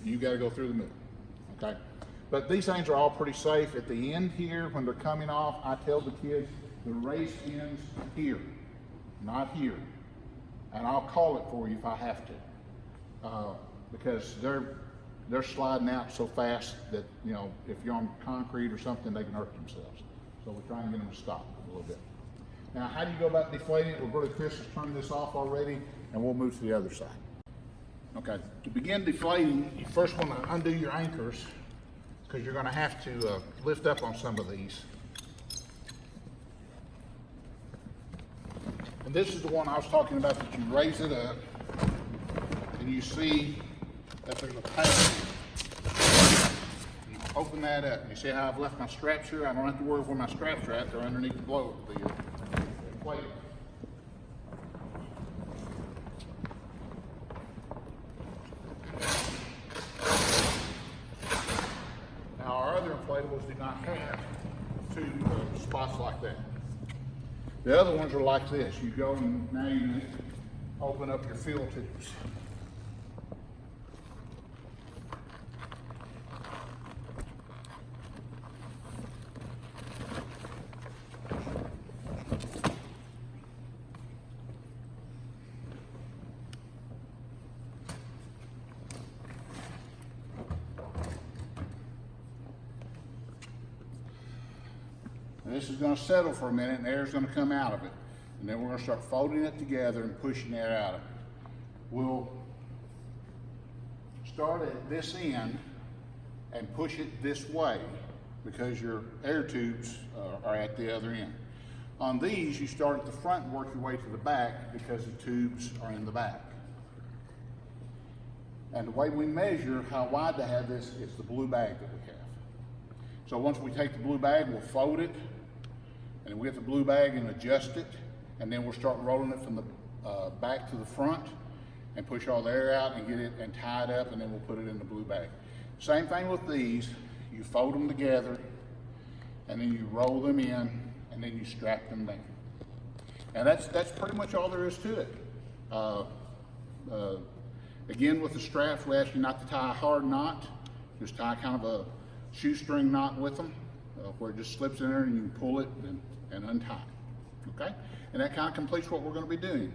you got to go through the middle, okay? But these things are all pretty safe. At the end here, when they're coming off, I tell the kids the race ends here, not here. And I'll call it for you if I have to, because they're sliding out so fast that, if you're on concrete or something, they can hurt themselves. So we try and get them to stop a little bit. Now, how do you go about deflating it? Well, Brother Chris has turned this off already, and we'll move to the other side. Okay, to begin deflating, you first want to undo your anchors because you're going to have to lift up on some of these. And this is the one I was talking about, that you raise it up and you see that there's a panel. You open that up and you see how I've left my straps here? I don't have to worry where my straps are at. They're underneath the blower, the plate. Now our other inflatables do not have two spots like that. The other ones are like this. You go and now you open up your fuel tubes. this is gonna settle for a minute and air's gonna come out of it. And then we're gonna start folding it together and pushing air out of it. We'll start at this end and push it this way because your air tubes are at the other end. On these, you start at the front and work your way to the back because the tubes are in the back. And the way we measure how wide to have this is the blue bag that we have. So once we take the blue bag, we'll fold it, and then we get the blue bag and adjust it, and then we'll start rolling it from the back to the front and push all the air out and get it and tie it up, and then we'll put it in the blue bag. Same thing with these. You fold them together, and then you roll them in, and then you strap them down. And that's pretty much all there is to it. Again, with the straps, we ask you not to tie a hard knot. Just tie kind of a shoestring knot with them, where it just slips in there and you can pull it and untie it. Okay? And that kind of completes what we're going to be doing.